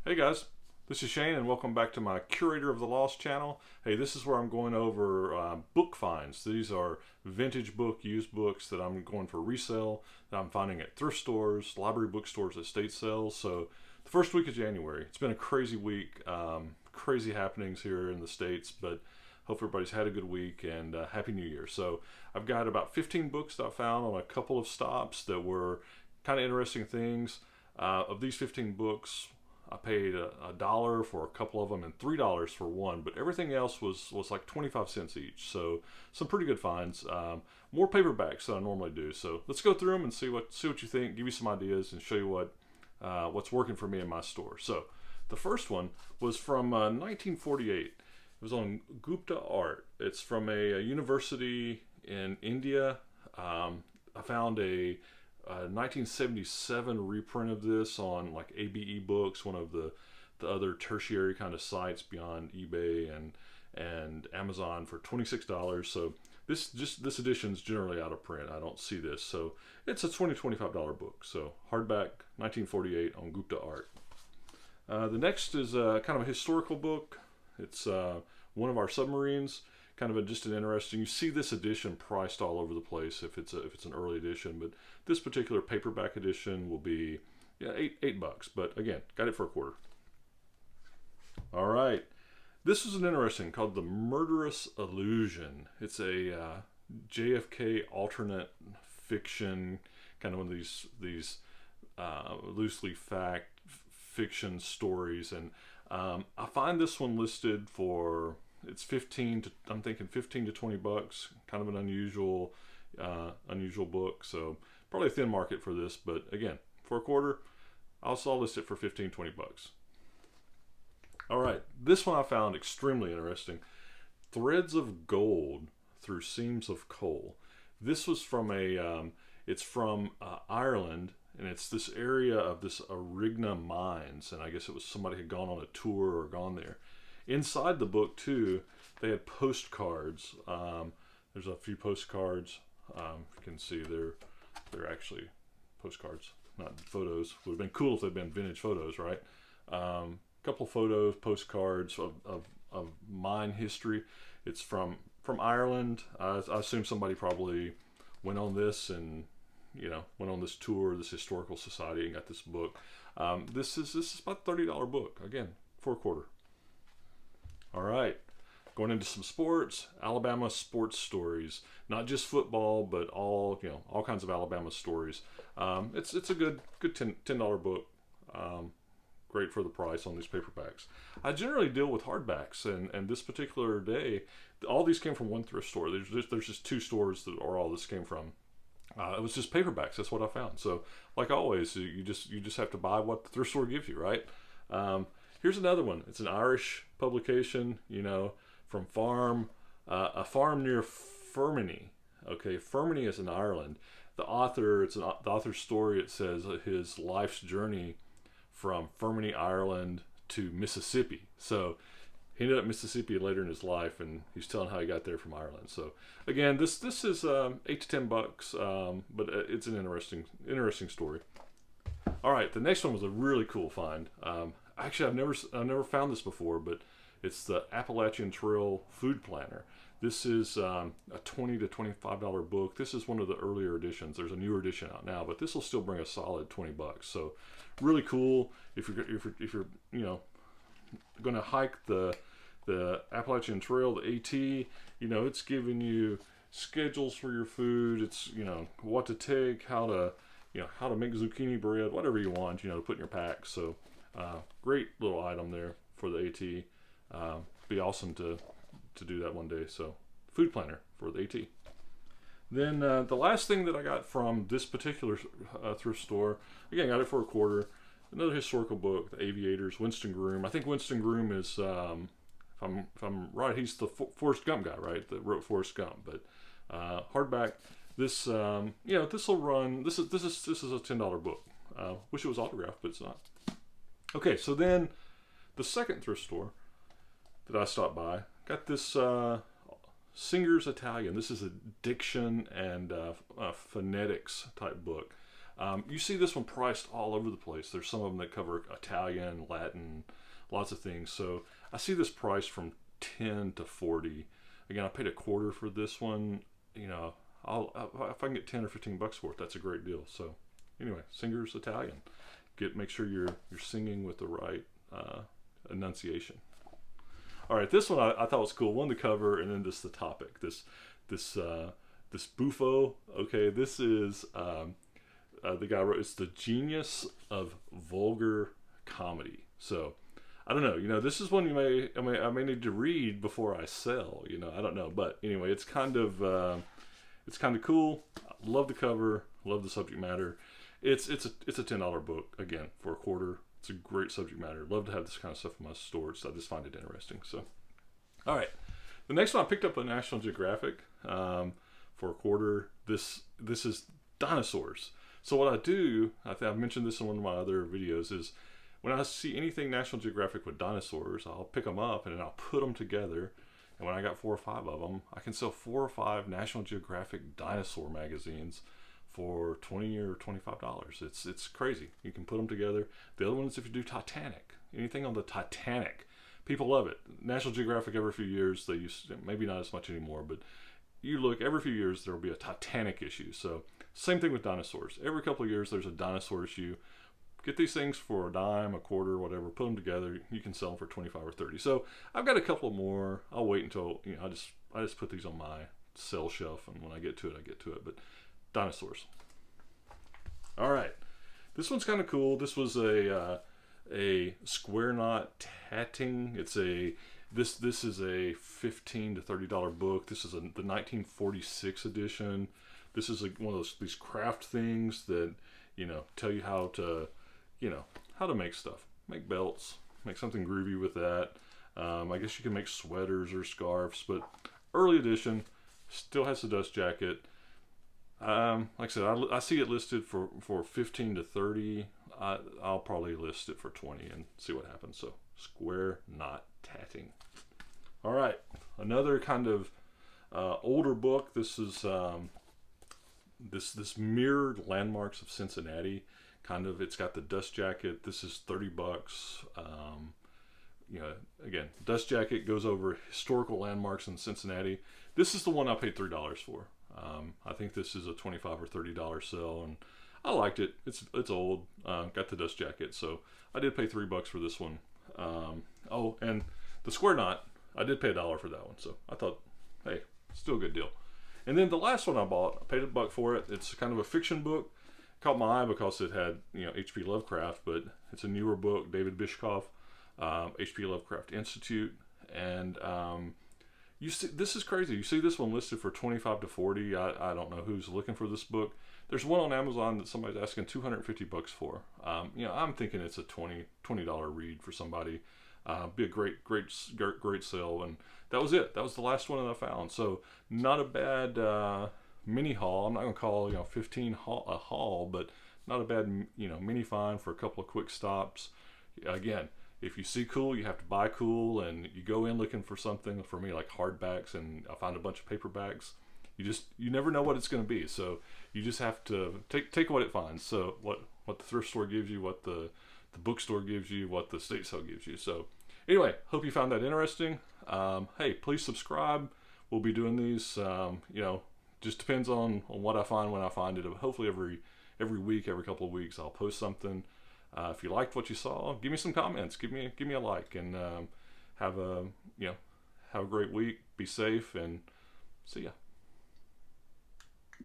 Hey guys, this is Shane and welcome back to my Curator of the Lost channel. Hey, this is where I'm going over book finds. These are vintage book, used books that I'm going for resale, that I'm finding at thrift stores, library bookstores, estate sales. So the first week of January, it's been a crazy week, crazy happenings here in the States, but hope everybody's had a good week and Happy New Year. So I've got about 15 books that I found on a couple of stops that were kind of interesting things. Of these 15 books, I paid a dollar for a couple of them and $3 for one, but everything else was like 25 cents each. So some pretty good finds. More paperbacks than I normally do. So let's go through them and see what you think. Give you some ideas and show you what's working for me in my store. So the first one was from 1948. It was on Gupta art. It's from a university in India. I found a 1977 reprint of this on like ABE Books, one of the other tertiary kind of sites beyond eBay and Amazon, for $26. So this edition's generally out of print. I don't see this, so it's a $25 book. So hardback, 1948 on Gupta art. The next is kind of a historical book. It's one of our submarines. Kind of just an interesting. You see this edition priced all over the place if it's an early edition, but this particular paperback edition will be $8. But again, got it for a quarter. All right, this is an interesting called the Murderous Illusion. It's a JFK alternate fiction, kind of one of these loosely fact fiction stories, and I find this one listed for. It's 15 to $20. Kind of an unusual book. So probably a thin market for this, but again, for a quarter, I'll list it for 15-20 bucks. All right, this one I found extremely interesting. Threads of Gold Through Seams of Coal. This was from it's from Ireland, and it's this area of this Arigna mines, and I guess it was somebody had gone on a tour or gone there. Inside the book too, they had postcards. There's a few postcards. You can see they're actually postcards, not photos. Would have been cool if they'd been vintage photos, right? Couple photos, postcards of mine history. It's from Ireland. I assume somebody probably went on this and went on this tour, this historical society, and got this book. This is about a $30 book, again, for a quarter. All right, going into some sports. Alabama sports stories, not just football, but all kinds of Alabama stories. It's a good $10 book. Great for the price on these paperbacks. I generally deal with hardbacks, and this particular day, all these came from one thrift store. There's just two stores that all this came from. It was just paperbacks. That's what I found. So, like always, you just have to buy what the thrift store gives you, right? Here's another one. It's an Irish publication, from a farm near Fermanagh. Okay, Fermanagh is in Ireland. The author's story. It says his life's journey from Fermanagh, Ireland to Mississippi. So he ended up in Mississippi later in his life, and he's telling how he got there from Ireland. So again, this is $8 to $10, but it's an interesting story. All right, the next one was a really cool find. Actually, I've never found this before, but it's the Appalachian Trail Food Planner. This is a $20 to $25 book. This is one of the earlier editions. There's a newer edition out now, but this will still bring a solid $20. So really cool if you're going to hike the Appalachian Trail, the AT. It's giving you schedules for your food. It's what to take, how to make zucchini bread, whatever you want, to put in your pack. So great little item there for the AT. Be awesome to do that one day. So food planner for the AT. Then the last thing that I got from this particular thrift store, again, got it for a quarter. Another historical book, The Aviators, Winston Groom. I think Winston Groom is, if I'm right, he's the Forrest Gump guy, right? That wrote Forrest Gump. But hardback. This this will run. This is a $10 book. Wish it was autographed, but it's not. Okay, so then the second thrift store that I stopped by got this Singer's Italian. This is a diction and phonetics type book. You see this one priced all over the place. There's some of them that cover Italian, Latin, lots of things. So I see this price from 10 to 40. Again, I paid $0.25 for this one. You know, if I can get 10 or 15 bucks for it, that's a great deal. So anyway, Singer's Italian. Make sure you're singing with the right enunciation. All right, this one I thought was cool. One, the cover, and then just the topic. This buffo. Okay, this is the guy wrote. It's the genius of vulgar comedy. So I don't know. You know, this is one I may need to read before I sell. You know, I don't know. But anyway, it's kind of cool. Love the cover. Love the subject matter. It's a $10 book again for $0.25. It's a great subject matter. Love to have this kind of stuff in my store. So I just find it interesting. So, all right. The next one I picked up on National Geographic for $0.25. This is dinosaurs. So what I do, I think I've mentioned this in one of my other videos, is when I see anything National Geographic with dinosaurs, I'll pick them up and then I'll put them together. And when I got 4 or 5 of them, I can sell 4 or 5 National Geographic dinosaur magazines for $20 or $25. It's crazy. You can put them together. The other one is if you do Titanic, anything on the Titanic, people love it. National Geographic every few years, they use, maybe not as much anymore, but you look every few years there will be a Titanic issue. So same thing with dinosaurs. Every couple of years there's a dinosaur issue. Get these things for a dime, $0.25, whatever. Put them together. You can sell them for 25 or 30. So I've got a couple more. I'll wait until I just put these on my sell shelf, and when I get to it, I get to it. But dinosaurs. All right, this one's kind of cool. This was a square knot tatting. This is a $15 to $30 book. This is the 1946 edition. This is one of these craft things that tell you how to make stuff, make belts, make something groovy with that. I guess you can make sweaters or scarves, but early edition, still has the dust jacket. Like I said, I see it listed for 15 to 30. I'll probably list it for 20 and see what happens. So square knot tatting. All right, another kind of older book. This is this mirrored Landmarks of Cincinnati. It's got the dust jacket. This is 30 bucks. Again, dust jacket goes over historical landmarks in Cincinnati. This is the one I paid $3 for. I think this is a $25 or $30 sale, and I liked it. It's old. Got the dust jacket, so I did pay $3 for this one. Oh, and the square knot, I did pay $1 for that one, so I thought, hey, still a good deal. And then the last one I bought, I paid $1 for it. It's kind of a fiction book. Caught my eye because it had H.P. Lovecraft, but it's a newer book, David Bishkoff, H.P. Lovecraft Institute, and you see, this is crazy. You see this one listed for 25 to 40. I don't know who's looking for this book. There's one on Amazon that somebody's asking $250 for. I'm thinking it's a $20 read for somebody. Be a great sale, and that was it. That was the last one that I found. So not a bad mini haul. I'm not gonna call 15 a haul, but not a bad mini find for a couple of quick stops. Again, if you see cool, you have to buy cool, and you go in looking for something. For me, like hardbacks, and I find a bunch of paperbacks. You never know what it's going to be, so you just have to take what it finds. So what the thrift store gives you, what the bookstore gives you, what the estate sale gives you. So anyway, hope you found that interesting. Hey, please subscribe. We'll be doing these. Just depends on what I find when I find it. Hopefully every week, every couple of weeks, I'll post something. If you liked what you saw, give me some comments. Give me a like, and have a great week. Be safe, and see ya.